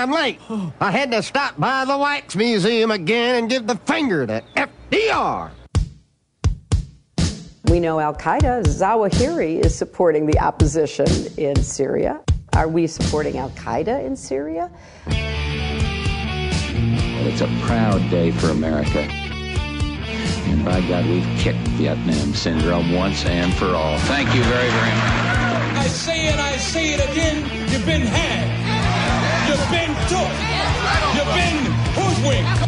I'm late. I had to stop by the Wax Museum again and give the finger to FDR. We know Al-Qaeda, Zawahiri, is supporting the opposition in Syria. Are we supporting Al-Qaeda in Syria? Well, it's a proud day for America. And by God, we've kicked Vietnam syndrome once and for all. Thank you very, very much. I say it again, you've been had. You've been took. You've been hoodwinked.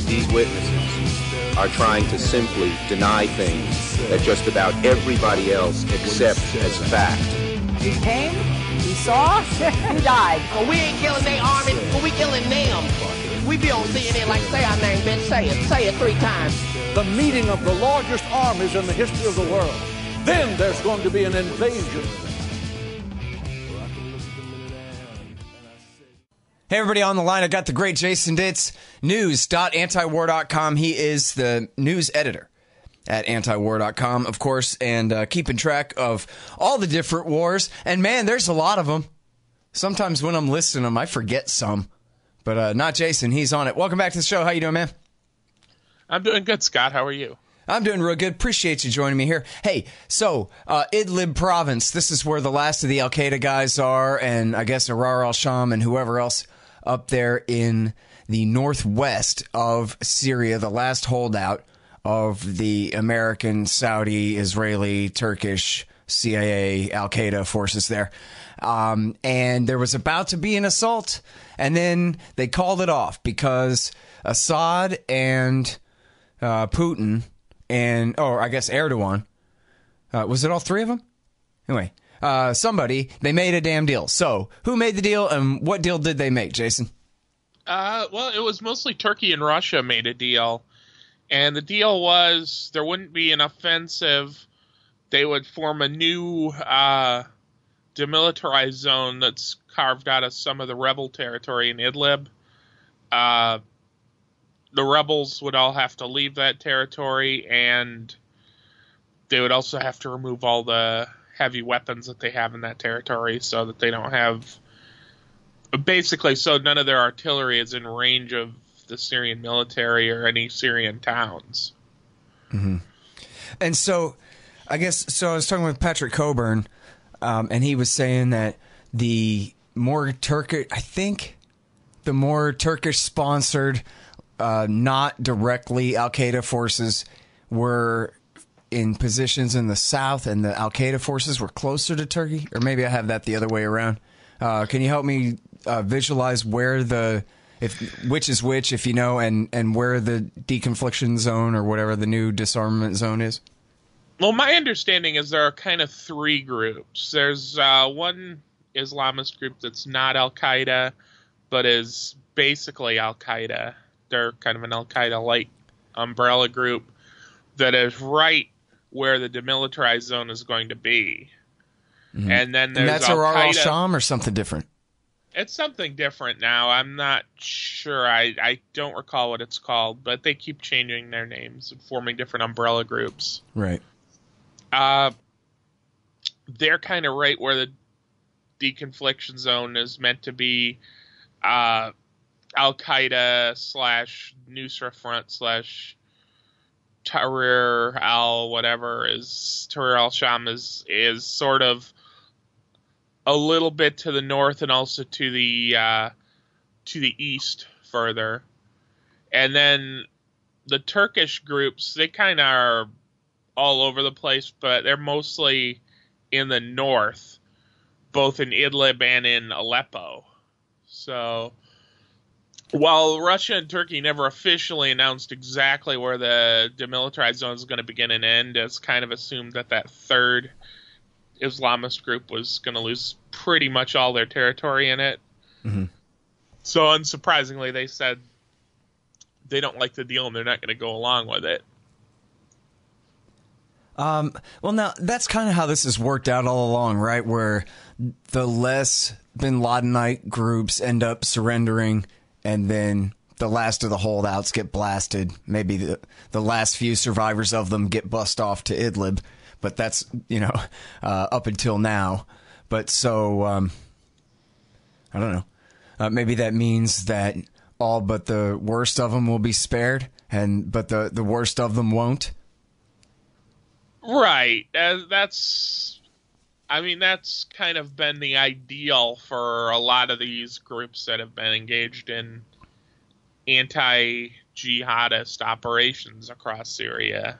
These witnesses are trying to simply deny things that just about everybody else accepts as fact. He came, he saw, he died. Well, we ain't killing their army, but we killing them. We be on CNN like, say our name, bitch, say it 3 times. The meeting of the largest armies in the history of the world. Then there's going to be an invasion. Hey, everybody on the line. I got the great Jason Ditz, news.antiwar.com. He is the news editor at antiwar.com, of course, and keeping track of all the different wars. And, man, there's a lot of them. Sometimes when I'm listing them, I forget some. But not Jason. He's on it. Welcome back to the show. How you doing, man? I'm doing good, Scott. How are you? I'm doing real good. Appreciate you joining me here. Hey, so Idlib province, this is where the last of the Al-Qaeda guys are, and I guess Arar al-Sham and whoever else up there in the northwest of Syria, the last holdout of the American, Saudi, Israeli, Turkish, CIA, Al-Qaeda forces there. And there was about to be an assault, and then they called it off because Assad and Putin and, I guess Erdogan, was it all 3 of them? Anyway, they made a damn deal. So, who made the deal, and what deal did they make, Jason? Well, it was mostly Turkey and Russia made a deal. And the deal was there wouldn't be an offensive. They would form a new demilitarized zone that's carved out of some of the rebel territory in Idlib. The rebels would all have to leave that territory, and they would also have to remove all the heavy weapons that they have in that territory so that they don't have... Basically, so none of their artillery is in range of the Syrian military or any Syrian towns. Mm-hmm. And so, I was talking with Patrick Coburn, and he was saying that the more Turkish-sponsored, not directly Al-Qaeda forces were in positions in the south, and the Al-Qaeda forces were closer to Turkey? Or maybe I have that the other way around. Can you help me visualize where which is which, if you know, and where the deconfliction zone or whatever the new disarmament zone is? Well, my understanding is there are kind of 3 groups. There's one Islamist group that's not Al-Qaeda, but is basically Al-Qaeda. They're kind of an Al-Qaeda-like umbrella group that is right where the demilitarized zone is going to be. Mm-hmm. And then there's that's Arar al-Sham or something different? It's something different now. I'm not sure. I don't recall what it's called, but they keep changing their names and forming different umbrella groups. Right. They're kind of right where the deconfliction zone is meant to be. Al-Qaeda / Nusra Front / Tahrir al-Sham is sort of a little bit to the north and also to the east further. And then the Turkish groups, they kind of are all over the place, but they're mostly in the north, both in Idlib and in Aleppo. So while Russia and Turkey never officially announced exactly where the demilitarized zone is going to begin and end, it's kind of assumed that that third Islamist group was going to lose pretty much all their territory in it. Mm-hmm. So unsurprisingly, they said they don't like the deal and they're not going to go along with it. Well, now, that's kind of how this has worked out all along, right? Where the less bin Ladenite groups end up surrendering, and then the last of the holdouts get blasted. Maybe the last few survivors of them get bussed off to Idlib. But that's, up until now. But so, I don't know. maybe that means that all but the worst of them will be spared, but the worst of them won't. Right. That's kind of been the ideal for a lot of these groups that have been engaged in anti-jihadist operations across Syria,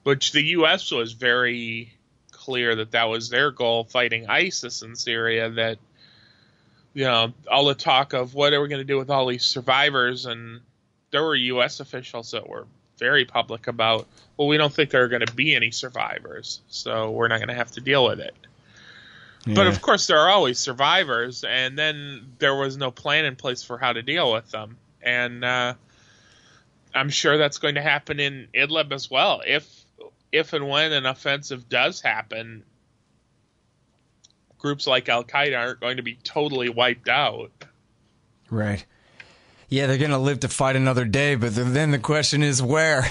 which the U.S. was very clear that was their goal, fighting ISIS in Syria. That, all the talk of what are we going to do with all these survivors, and there were U.S. officials that were very public about, well, we don't think there are going to be any survivors, so we're not going to have to deal with it. Yeah. But of course there are always survivors, and then there was no plan in place for how to deal with them. And I'm sure that's going to happen in Idlib as well. If and when an offensive does happen, groups like Al-Qaeda aren't going to be totally wiped out. Right. Yeah, they're going to live to fight another day, but then the question is where?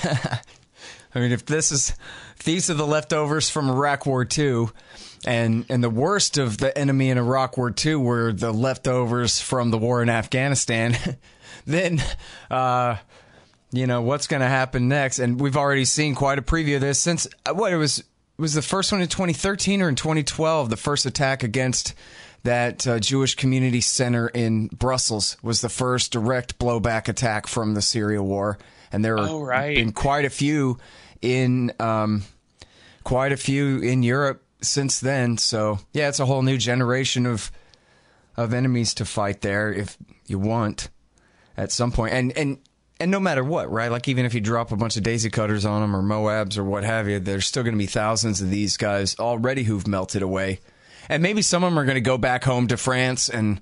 I mean, if these are the leftovers from Iraq War II, and the worst of the enemy in Iraq War II were the leftovers from the war in Afghanistan, then, what's going to happen next? And we've already seen quite a preview of this since, it was the first one in 2013 or in 2012, the first attack against that Jewish community center in Brussels was the first direct blowback attack from the Syria war. And there have been quite a few in Europe since then. So, yeah, it's a whole new generation of enemies to fight there if you want at some point. And no matter what, right? Like, even if you drop a bunch of daisy cutters on them or Moabs or what have you, there's still going to be thousands of these guys already who've melted away. And maybe some of them are going to go back home to France and,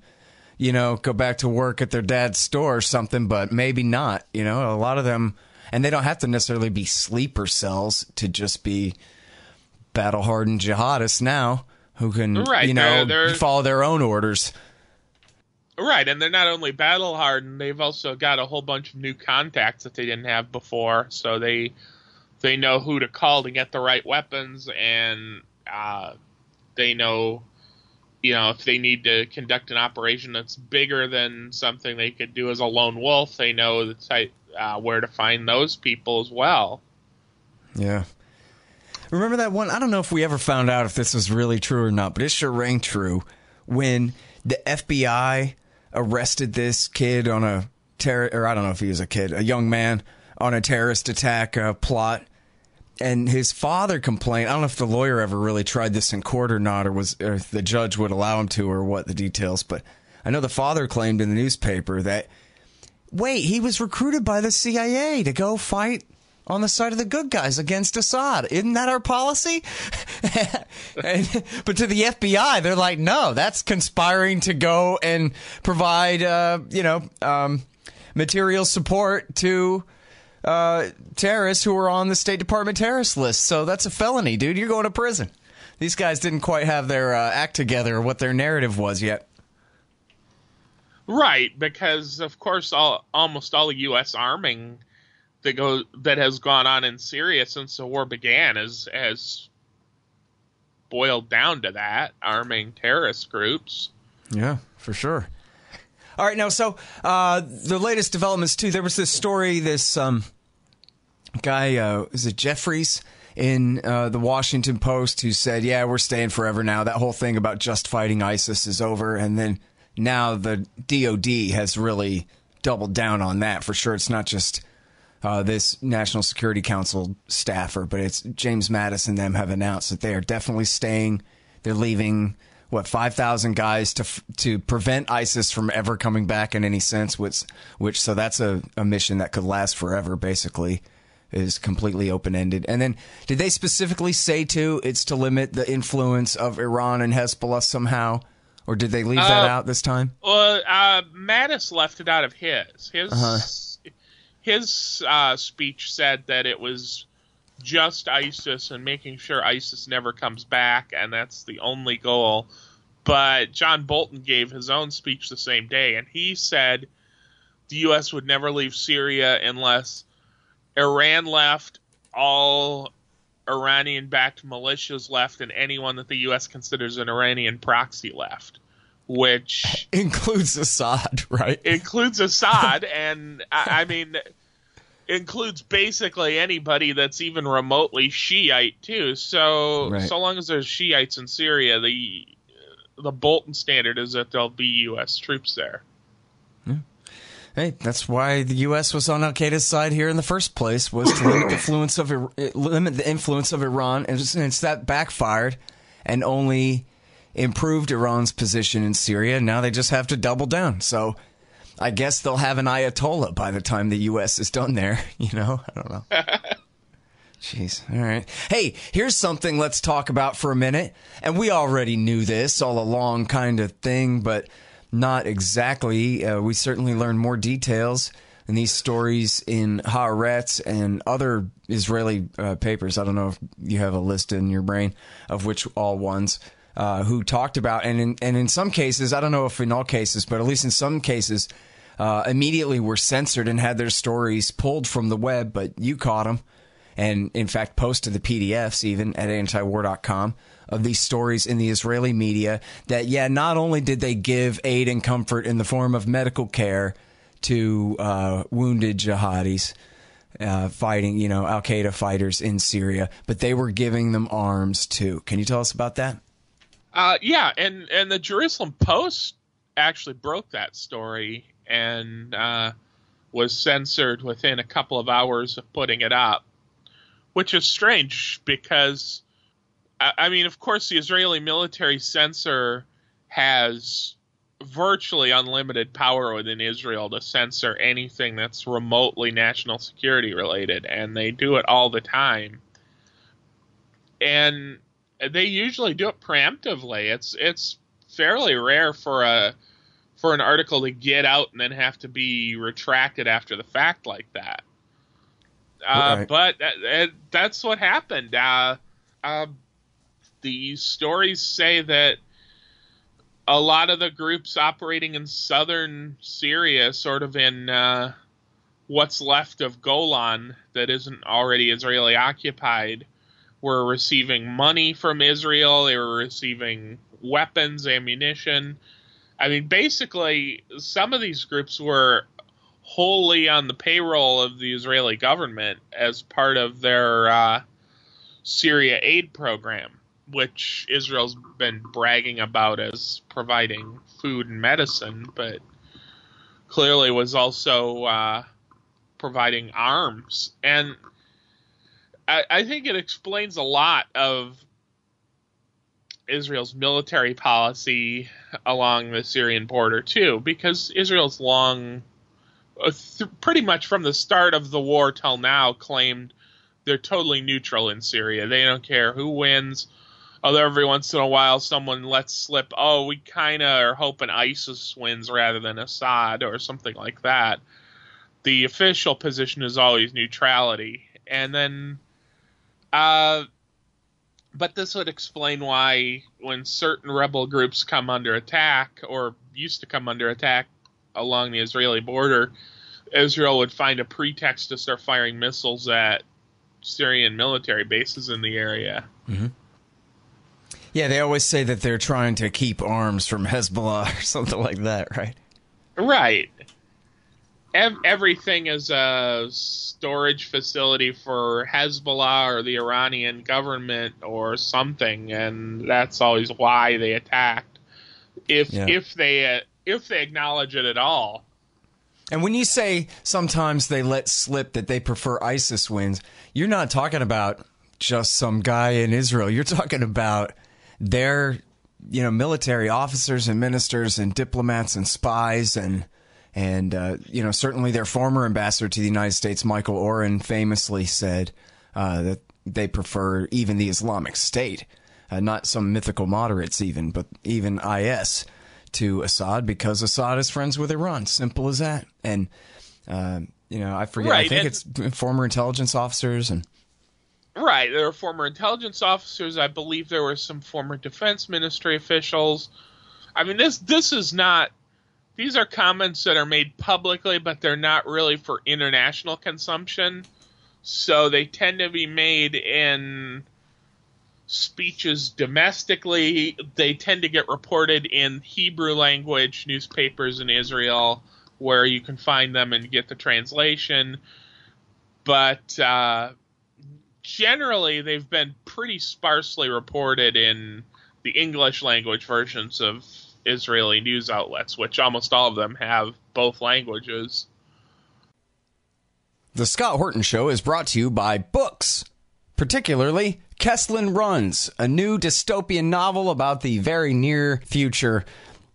go back to work at their dad's store or something, but maybe not. A lot of them, and they don't have to necessarily be sleeper cells to just be battle-hardened jihadists now who can, follow their own orders. Right, and they're not only battle-hardened, they've also got a whole bunch of new contacts that they didn't have before, so they know who to call to get the right weapons, and they know, if they need to conduct an operation that's bigger than something they could do as a lone wolf, they know where to find those people as well. Yeah. Remember that one? I don't know if we ever found out if this was really true or not, but it sure rang true when the FBI arrested this kid on I don't know if he was a kid, a young man on a terrorist attack plot. And his father complained. I don't know if the lawyer ever really tried this in court or not, or if the judge would allow him to, or what the details. But I know the father claimed in the newspaper that, he was recruited by the CIA to go fight on the side of the good guys against Assad. Isn't that our policy? But to the FBI, they're like, no, that's conspiring to go and provide, material support to terrorists who are on the State Department terrorist list. So that's a felony, dude. You're going to prison. These guys didn't quite have their act together or what their narrative was yet. Right, because, of course, almost all the U.S. arming that has gone on in Syria since the war began has boiled down to that, arming terrorist groups. Yeah, for sure. All right, now, so the latest developments, too. There was this story, this guy, is it Jeffries, in the Washington Post, who said, yeah, we're staying forever now. That whole thing about just fighting ISIS is over. And then now the DOD has really doubled down on that. For sure, it's not just this National Security Council staffer, but it's James Mattis and them have announced that they are definitely staying. They're leaving 5,000 guys to prevent ISIS from ever coming back in any sense, which so that's a mission that could last forever, basically, is completely open-ended. And then did they specifically say, too, it's to limit the influence of Iran and Hezbollah somehow? Or did they leave that out this time? Well, Mattis left it out of his. His speech said that it was just ISIS and making sure ISIS never comes back, and that's the only goal. But John Bolton gave his own speech the same day, and he said the U.S. would never leave Syria unless Iran left, all Iranian-backed militias left, and anyone that the U.S. considers an Iranian proxy left, which includes Assad, right? Includes Assad, and I mean, includes basically anybody that's even remotely Shiite too. So so long as there's Shiites in Syria, the Bolton standard is that there'll be U.S. troops there. Yeah. Hey, that's why the U.S. was on Al-Qaeda's side here in the first place, was to limit the influence of Iran, and since that backfired and only improved Iran's position in Syria, now they just have to double down. So I guess they'll have an Ayatollah by the time the U.S. is done there. You know, I don't know. Jeez. All right. Hey, here's something let's talk about for a minute. And we already knew this all along kind of thing, but not exactly. We certainly learned more details in these stories in Haaretz and other Israeli papers. I don't know if you have a list in your brain of which all ones who talked about. And in some cases, I don't know if in all cases, but at least in some cases, immediately were censored and had their stories pulled from the web, but you caught them. And, in fact, posted the PDFs even at antiwar.com of these stories in the Israeli media that, yeah, not only did they give aid and comfort in the form of medical care to wounded jihadis fighting, Al-Qaeda fighters in Syria, but they were giving them arms, too. Can you tell us about that? Yeah, and the Jerusalem Post actually broke that story and was censored within a couple of hours of putting it up. Which is strange because, I mean, of course, the Israeli military censor has virtually unlimited power within Israel to censor anything that's remotely national security related, and they do it all the time. And they usually do it preemptively. It's fairly rare for an article to get out and then have to be retracted after the fact like that. Right. But that's what happened. The stories say that a lot of the groups operating in southern Syria, sort of in what's left of Golan that isn't already Israeli occupied, were receiving money from Israel. They were receiving weapons, ammunition. I mean, basically, some of these groups were wholly on the payroll of the Israeli government as part of their Syria aid program, which Israel's been bragging about as providing food and medicine, but clearly was also providing arms. And I think it explains a lot of Israel's military policy along the Syrian border, too, because Israel's pretty much from the start of the war till now claimed they're totally neutral in Syria. They don't care who wins. Although every once in a while someone lets slip, we kind of are hoping ISIS wins rather than Assad or something like that. The official position is always neutrality. And then, but this would explain why when certain rebel groups come under attack, or used to come under attack along the Israeli border, Israel would find a pretext to start firing missiles at Syrian military bases in the area. Mm-hmm. Yeah, they always say that they're trying to keep arms from Hezbollah or something like that, right? Right. Everything is a storage facility for Hezbollah or the Iranian government or something, and that's always why they attacked. If they acknowledge it at all. And when you say sometimes they let slip that they prefer ISIS wins, you're not talking about just some guy in Israel. You're talking about their, military officers and ministers and diplomats and spies and certainly their former ambassador to the United States, Michael Oren, famously said that they prefer even the Islamic State, not some mythical moderates even, but even IS to Assad, because Assad is friends with Iran. Simple as that. And, I forget. Right. I think it's former intelligence officers. And right. There were former intelligence officers. I believe there were some former defense ministry officials. I mean, this is not – these are comments that are made publicly, but they're not really for international consumption. So they tend to be made in speeches domestically, they tend to get reported in Hebrew language newspapers in Israel, where you can find them and get the translation. But generally, they've been pretty sparsely reported in the English language versions of Israeli news outlets, which almost all of them have both languages. The Scott Horton Show is brought to you by books, particularly Kesslin Runs, a new dystopian novel about the very near future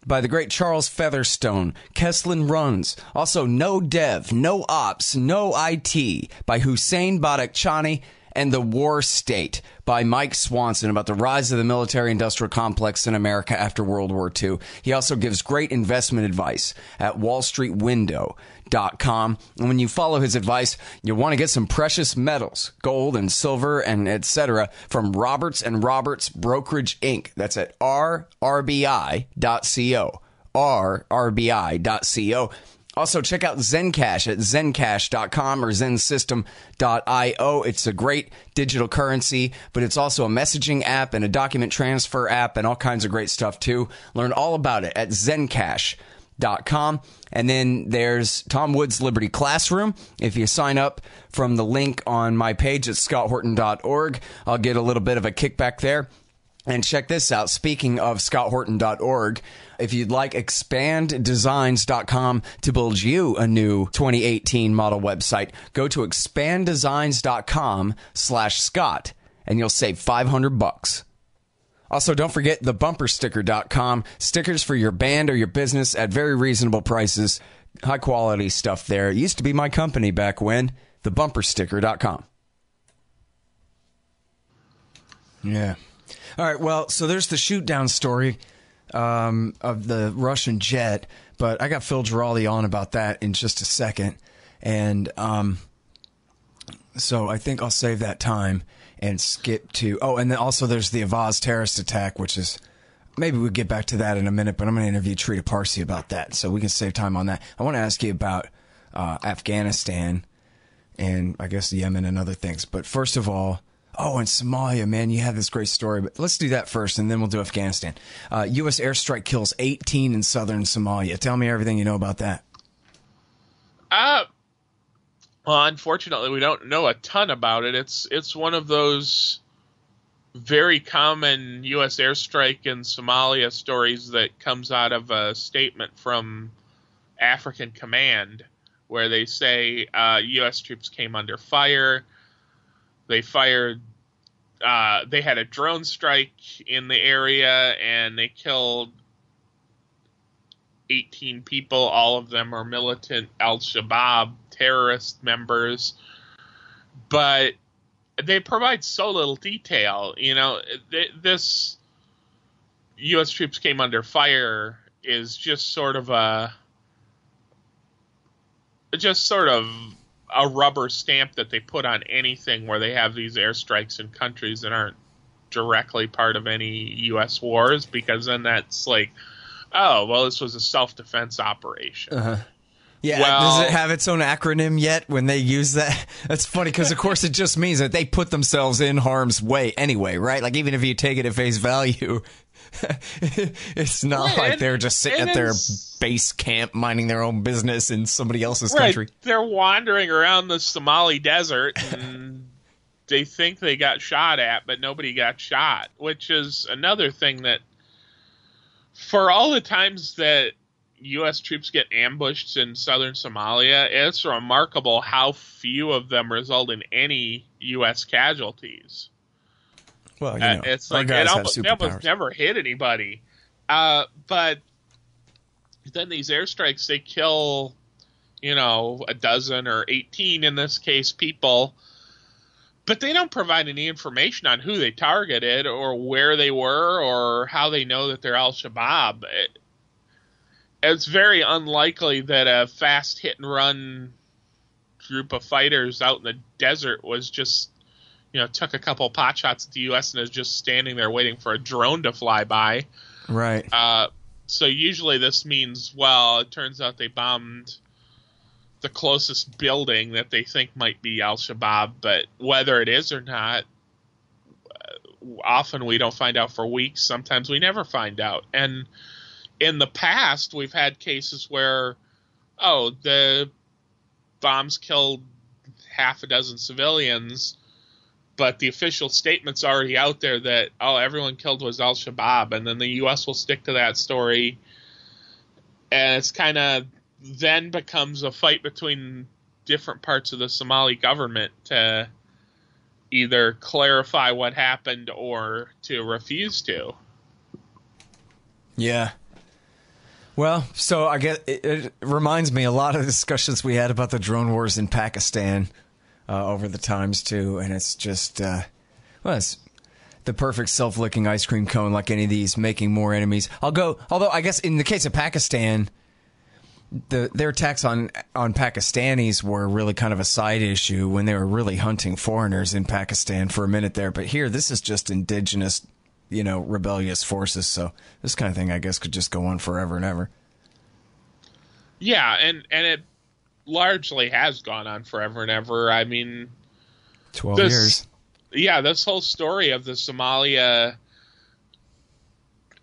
by the great Charles Featherstone. Kesslin Runs. Also, No Dev, No Ops, No IT by Hussein Badakhshani, and The War State by Mike Swanson, about the rise of the military-industrial complex in America after World War II. He also gives great investment advice at wallstreetwindow.com. And when you follow his advice, you'll want to get some precious metals, gold and silver and etc. from Roberts & Roberts Brokerage Inc. That's at rrbi.co. rrbi.co. Also, check out Zencash at zencash.com or zensystem.io. It's a great digital currency, but it's also a messaging app and a document transfer app and all kinds of great stuff, too. Learn all about it at zencash.com. And then there's Tom Wood's Liberty Classroom. If you sign up from the link on my page at scotthorton.org, I'll get a little bit of a kickback there. And check this out. Speaking of scotthorton.org, if you'd like expanddesigns.com to build you a new 2018 model website, go to expanddesigns.com/Scott and you'll save $500. Also, don't forget thebumpersticker.com. Stickers for your band or your business at very reasonable prices. High quality stuff there. It used to be my company back when. Thebumpersticker.com. Yeah. All right, well, so there's the shoot-down story of the Russian jet, but I got Phil Giraldi on about that in just a second. And so I think I'll save that time and skip to... Oh, and then also there's the Avaz terrorist attack, which is... Maybe we'll get back to that in a minute, but I'm going to interview Trita Parsi about that, so we can save time on that. I want to ask you about Afghanistan and, I guess, Yemen and other things. But first of all... Oh, and Somalia, man, you have this great story. But let's do that first, and then we'll do Afghanistan. U.S. airstrike kills 18 in southern Somalia. Tell me everything you know about that. Well, unfortunately, we don't know a ton about it. It's one of those very common U.S. airstrike in Somalia stories that comes out of a statement from African Command, where they say U.S. troops came under fire. They fired, they had a drone strike in the area, and they killed 18 people. All of them are militant al-Shabaab terrorist members. But they provide so little detail. You know, this U.S. troops came under fire is just sort of a rubber stamp that they put on anything where they have these airstrikes in countries that aren't directly part of any U.S. wars, because then that's like, oh, well, this was a self-defense operation. Uh-huh. Yeah, does it have its own acronym yet when they use that? That's funny, because, of course, it just means that they put themselves in harm's way anyway, right? Like, even if you take it at face value, it's not like they're just sitting at their base camp minding their own business in somebody else's country. They're wandering around the Somali desert, and they think they got shot at, but nobody got shot, which is another thing that, for all the times that U.S. troops get ambushed in southern Somalia, it's remarkable how few of them result in any U.S. casualties. Well, you know, it's like they almost never hit anybody. But then these airstrikes, they kill, a dozen or 18 in this case people. But they don't provide any information on who they targeted or where they were or how they know that they're al-Shabaab. It's very unlikely that a fast hit-and-run group of fighters out in the desert was just, took a couple pot shots at the U.S. and is just standing there waiting for a drone to fly by. Right. So usually this means, well, it turns out they bombed the closest building that they think might be al-Shabaab, but whether it is or not, often we don't find out for weeks. Sometimes we never find out. And in the past, we've had cases where, the bombs killed half a dozen civilians, but the official statement's already out there that, everyone killed was al-Shabaab, and then the U.S. will stick to that story. And it's kind of then becomes a fight between different parts of the Somali government to either clarify what happened or to refuse to. Yeah. Well, so I guess it reminds me a lot of the discussions we had about the drone wars in Pakistan over the times, too. And it's just, it's the perfect self-licking ice cream cone like any of these, making more enemies. Although I guess in the case of Pakistan, their attacks on Pakistanis were really kind of a side issue when they were really hunting foreigners in Pakistan for a minute there. But here, this is just indigenous, rebellious forces. So this kind of thing, I guess, could just go on forever and ever. Yeah, and it largely has gone on forever and ever. I mean, 12 years. Yeah, this whole story of the Somalia,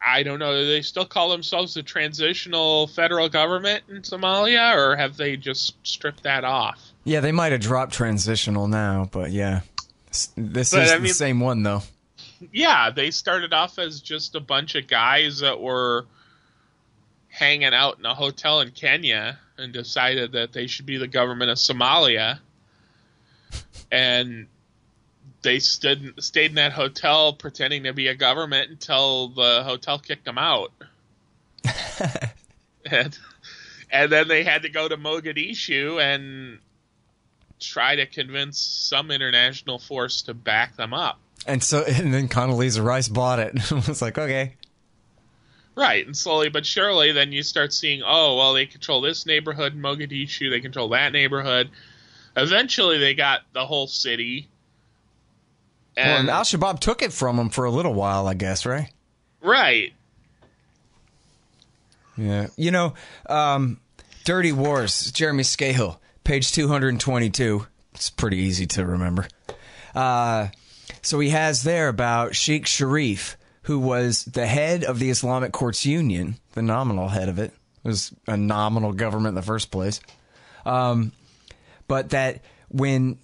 I don't know, do they still call themselves the transitional federal government in Somalia, or have they just stripped that off? Yeah, they might have dropped transitional now, but yeah. This is the same one, though. Yeah, they started off as just a bunch of guys that were hanging out in a hotel in Kenya and decided that they should be the government of Somalia. And they stayed in that hotel pretending to be a government until the hotel kicked them out. and then they had to go to Mogadishu and try to convince some international force to back them up. And then Condoleezza Rice bought it. It was like, okay. Right, and slowly but surely then you start seeing, they control this neighborhood in Mogadishu, they control that neighborhood. Eventually they got the whole city. And al-Shabaab took it from them for a little while, I guess, right? Right. Yeah. Dirty Wars, Jeremy Scahill, page 222. It's pretty easy to remember. So he has there about Sheikh Sharif, who was the head of the Islamic Courts Union, the nominal head of it. It was a nominal government in the first place. But that when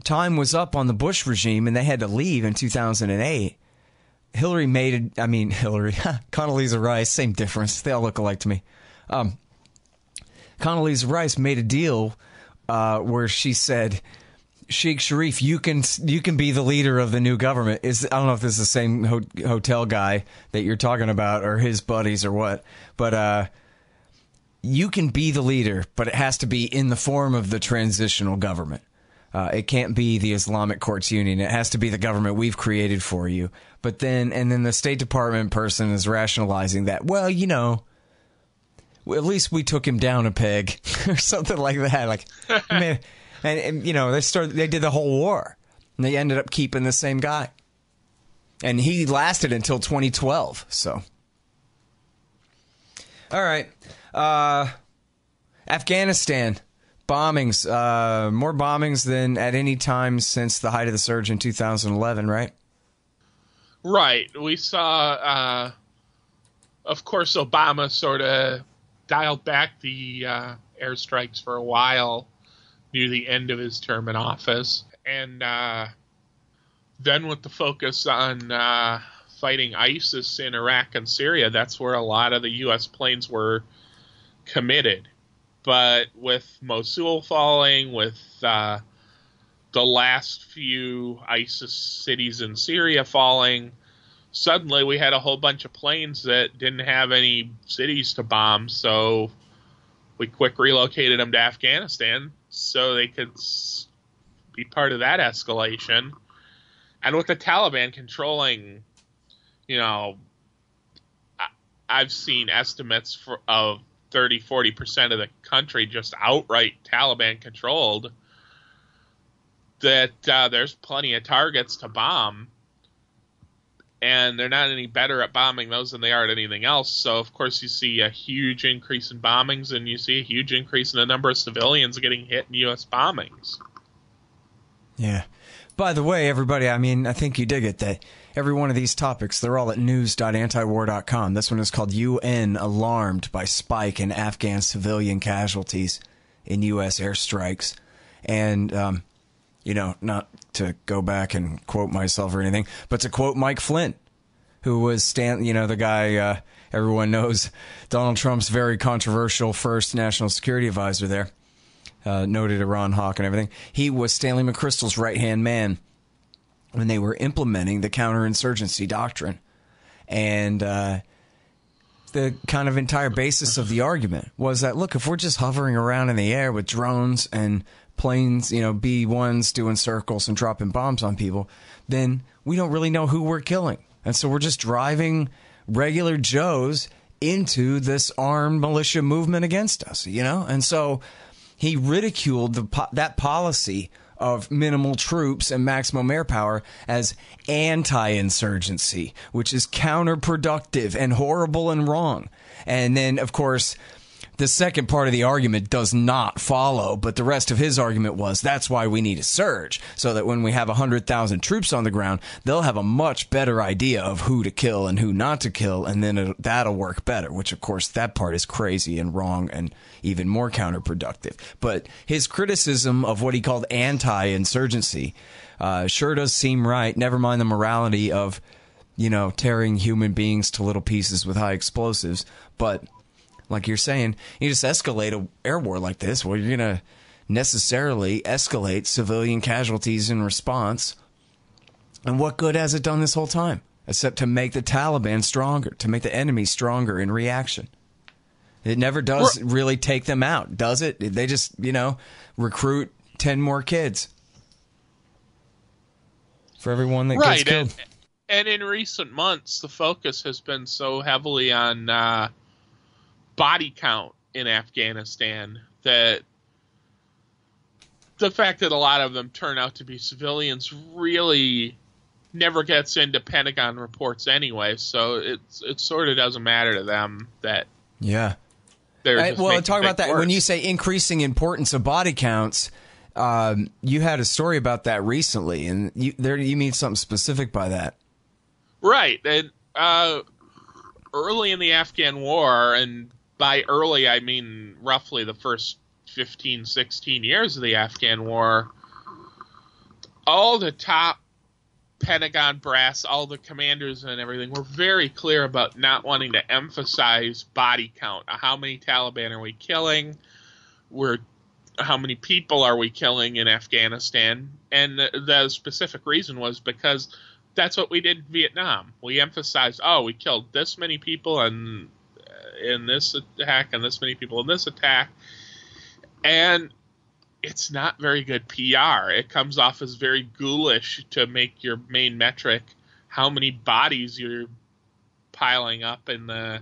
time was up on the Bush regime and they had to leave in 2008, Condoleezza Rice, same difference. They all look alike to me. Condoleezza Rice made a deal where she said, Sheikh Sharif, you can be the leader of the new government. I don't know if this is the same hotel guy that you're talking about or his buddies or what, but you can be the leader, but it has to be in the form of the transitional government. It can't be the Islamic Courts Union. It has to be the government we've created for you. But then the State Department person is rationalizing that, well, at least we took him down a peg or something like that. Like, man, and they did the whole war and they ended up keeping the same guy. And he lasted until 2012. So, all right. Afghanistan. Bombings, more bombings than at any time since the height of the surge in 2011, right? Right. We saw, of course, Obama sort of dialed back the airstrikes for a while near the end of his term in office. And then with the focus on fighting ISIS in Iraq and Syria, that's where a lot of the U.S. planes were committed. But with Mosul falling, with the last few ISIS cities in Syria falling, suddenly we had a whole bunch of planes that didn't have any cities to bomb. So we quick relocated them to Afghanistan so they could be part of that escalation. And with the Taliban controlling, I've seen estimates of 30-40% of the country just outright Taliban controlled, that there's plenty of targets to bomb, and they're not any better at bombing those than they are at anything else. So of course you see a huge increase in bombings, and you see a huge increase in the number of civilians getting hit in U.S. bombings. Yeah. By the way, everybody, I mean, I think you dig it that every one of these topics, they're all at news.antiwar.com. This one is called UN Alarmed by Spike in Afghan Civilian Casualties in U.S. Airstrikes. And, you know, not to go back and quote myself or anything, but to quote Mike Flynn, who was, the guy everyone knows, Donald Trump's very controversial first national security advisor there. Noted Iran hawk and everything. He was Stanley McChrystal's right-hand man when they were implementing the counterinsurgency doctrine. And the kind of entire basis of the argument was that, look, if we're just hovering around in the air with drones and planes, B-1s doing circles and dropping bombs on people, then we don't really know who we're killing. And so we're just driving regular Joes into this armed militia movement against us, And so he ridiculed that policy of minimal troops and maximum air power as anti-insurgency, which is counterproductive and horrible and wrong. And then, of course, the second part of the argument does not follow, but the rest of his argument was that's why we need a surge, so that when we have 100,000 troops on the ground, they'll have a much better idea of who to kill and who not to kill, and then that'll work better, which, of course, that part is crazy and wrong and even more counterproductive. But his criticism of what he called anti-insurgency sure does seem right, never mind the morality of, tearing human beings to little pieces with high explosives, but like you're saying, you just escalate an air war like this, well, you're going to necessarily escalate civilian casualties in response. And what good has it done this whole time? Except to make the Taliban stronger, to make the enemy stronger in reaction. It never does really take them out, does it? They just, recruit 10 more kids for everyone that gets killed. And in recent months, the focus has been so heavily on body count in Afghanistan that the fact that a lot of them turn out to be civilians really never gets into Pentagon reports anyway, so it sort of doesn't matter to them that talk about that worse. When you say increasing importance of body counts, you had a story about that recently, and you mean something specific by that. Right. And early in the Afghan war, and by early, I mean roughly the first 15, 16 years of the Afghan war, all the top Pentagon brass, all the commanders and everything were very clear about not wanting to emphasize body count. How many Taliban are we killing? How many people are we killing in Afghanistan? And the specific reason was because that's what we did in Vietnam. We emphasized, we killed this many people in this attack and this many people in this attack. And it's not very good PR. It comes off as very ghoulish to make your main metric how many bodies you're piling up in an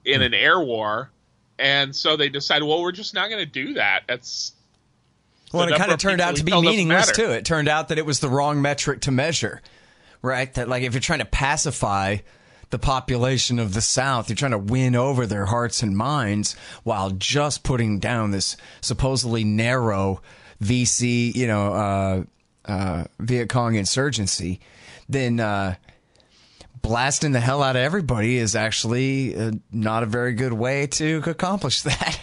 air war. And so they decided, well, we're just not going to do that. Well, it kind of turned out to be meaningless, too. It turned out that it was the wrong metric to measure, right? That, like, if you're trying to pacify the population of the South, you're trying to win over their hearts and minds while just putting down this supposedly narrow VC, Viet Cong insurgency, then blasting the hell out of everybody is actually not a very good way to accomplish that.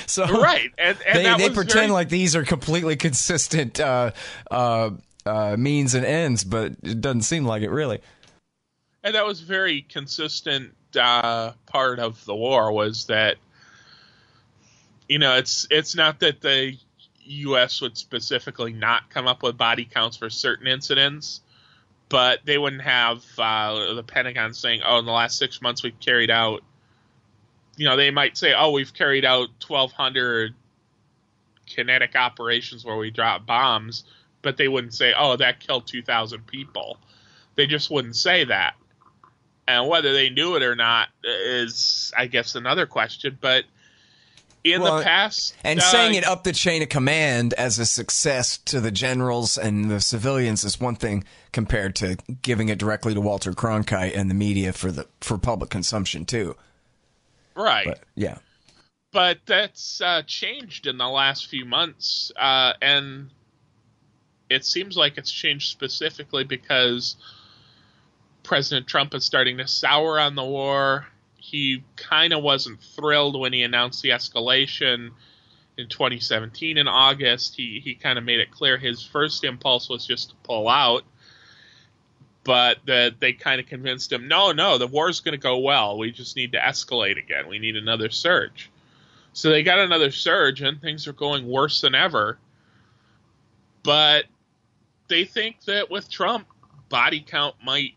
So right, and they pretend like these are completely consistent means and ends, but it doesn't seem like it really. And that was very consistent part of the war, was that, it's not that the U.S. would specifically not come up with body counts for certain incidents, but they wouldn't have the Pentagon saying, in the last 6 months we've carried out, they might say, we've carried out 1,200 kinetic operations where we drop bombs, but they wouldn't say, that killed 2,000 people. They just wouldn't say that. And whether they knew it or not is, I guess, another question. But in the past... And saying it up the chain of command as a success to the generals and the civilians is one thing compared to giving it directly to Walter Cronkite and the media for public consumption, too. Right. But, yeah. But that's changed in the last few months, and it seems like it's changed specifically because President Trump is starting to sour on the war. He kind of wasn't thrilled when he announced the escalation in 2017 in August. He kind of made it clear his first impulse was just to pull out. But they kind of convinced him, no, the war's going to go well. We just need to escalate again. We need another surge. So they got another surge, and things are going worse than ever. But they think that with Trump, body count might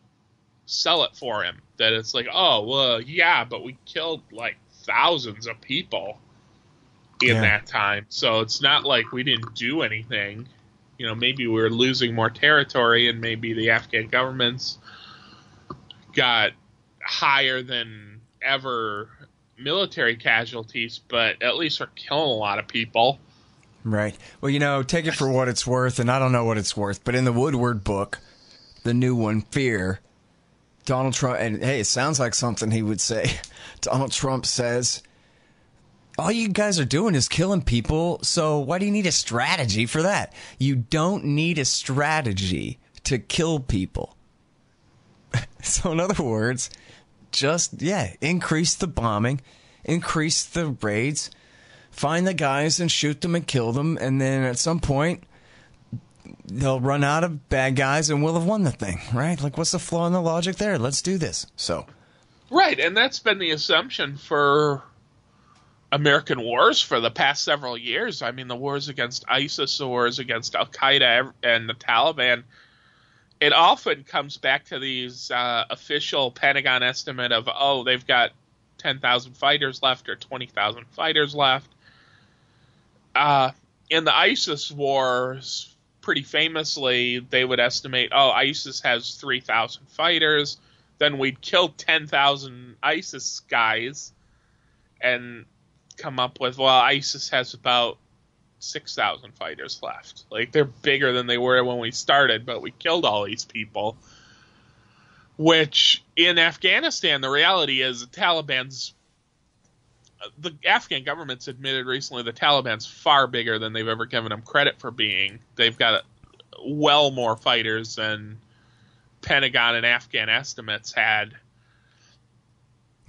sell it for him. That it's like, oh, well, yeah, but we killed like thousands of people in that time. So it's not like we didn't do anything. You know, maybe we were losing more territory, and maybe the Afghan governments got higher than ever military casualties, but at least we're killing a lot of people. Right. Well, take it for what it's worth, and I don't know what it's worth, but in the Woodward book, the new one, Fear, Donald Trump, and hey, it sounds like something he would say. Donald Trump says, all you guys are doing is killing people, so why do you need a strategy for that? You don't need a strategy to kill people. So in other words, just, increase the bombing, increase the raids, find the guys and shoot them and kill them, and then at some point, they'll run out of bad guys and we'll have won the thing, right? Like, what's the flaw in the logic there? Let's do this. So, right, and that's been the assumption for American wars for the past several years. I mean, the wars against ISIS, the wars against Al-Qaeda and the Taliban, it often comes back to these official Pentagon estimate of, oh, they've got 10,000 fighters left or 20,000 fighters left. In the ISIS wars, pretty famously, they would estimate, oh, ISIS has 3,000 fighters. Then we'd kill 10,000 ISIS guys and come up with, well, ISIS has about 6,000 fighters left. Like, they're bigger than they were when we started, but we killed all these people. Which, in Afghanistan, the reality is the Afghan government's admitted recently the Taliban's far bigger than they've ever given them credit for being. They've got well more fighters than Pentagon and Afghan estimates had.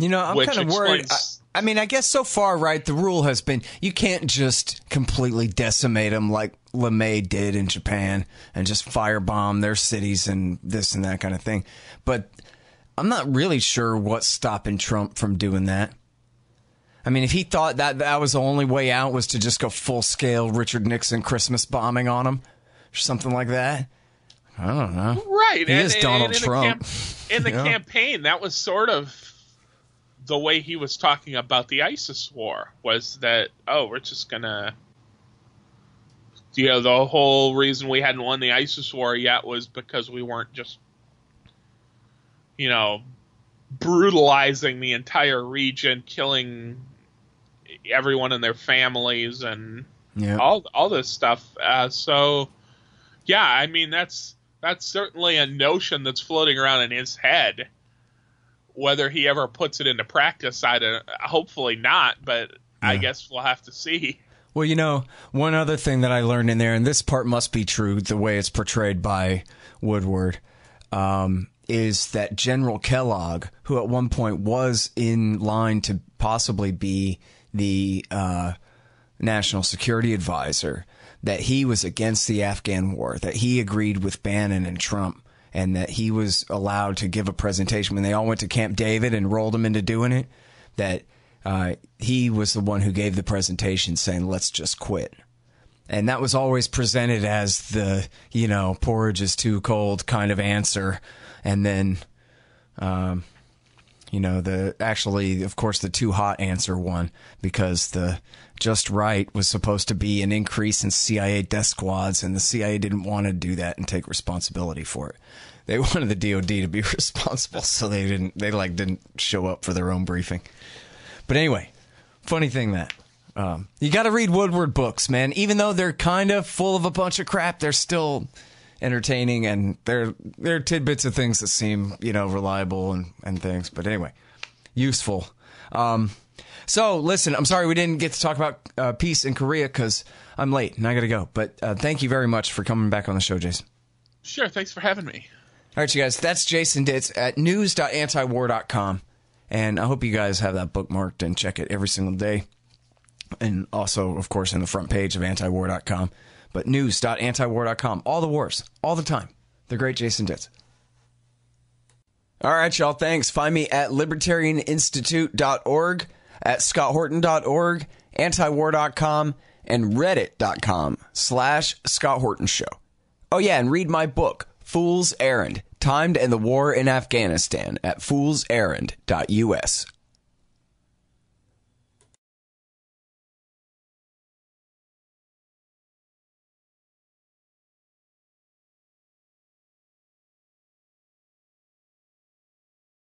I'm kind of worried. I mean, I guess so far, right, the rule has been you can't just completely decimate them like LeMay did in Japan and just firebomb their cities and this and that kind of thing. But I'm not really sure what's stopping Trump from doing that. I mean, if he thought that was the only way out was to just go full-scale Richard Nixon Christmas bombing on him or something like that, I don't know. Right. He is Donald Trump. In the campaign, that was sort of the way he was talking about the ISIS war, was that, oh, we're just going to, the whole reason we hadn't won the ISIS war yet was because we weren't just, brutalizing the entire region, killing everyone and their families and all this stuff. So, yeah, I mean, that's certainly a notion that's floating around in his head. Whether he ever puts it into practice, hopefully not, but I guess we'll have to see. Well, one other thing that I learned in there, and this part must be true, the way it's portrayed by Woodward, is that General Kellogg, who at one point was in line to possibly be the national security advisor, that he was against the Afghan war, that he agreed with Bannon and Trump, and that he was allowed to give a presentation when they all went to Camp David and rolled him into doing it, that he was the one who gave the presentation saying, let's just quit. And that was always presented as the, porridge is too cold kind of answer. And then, of course, the too hot answer won, because the just right was supposed to be an increase in CIA death squads, and the CIA didn't want to do that and take responsibility for it. They wanted the DOD to be responsible, so they didn't show up for their own briefing. But anyway, funny thing that you got to read Woodward books, man. Even though they're kind of full of a bunch of crap, they're still entertaining, and they're tidbits of things that seem reliable and things. But anyway, useful. So, listen, I'm sorry we didn't get to talk about peace in Korea because I'm late and I got to go. But thank you very much for coming back on the show, Jason. Sure, thanks for having me. All right, you guys, that's Jason Ditz at news.antiwar.com. And I hope you guys have that bookmarked and check it every single day. And also, of course, in the front page of antiwar.com. But news.antiwar.com. All the wars, all the time. The great Jason Ditz. All right, y'all, thanks. Find me at libertarianinstitute.org, at scotthorton.org, antiwar.com, and reddit.com/Scott Horton Show. Oh, yeah, and read my book, Fool's Errand, Time to End the War in Afghanistan, at foolserrand.us.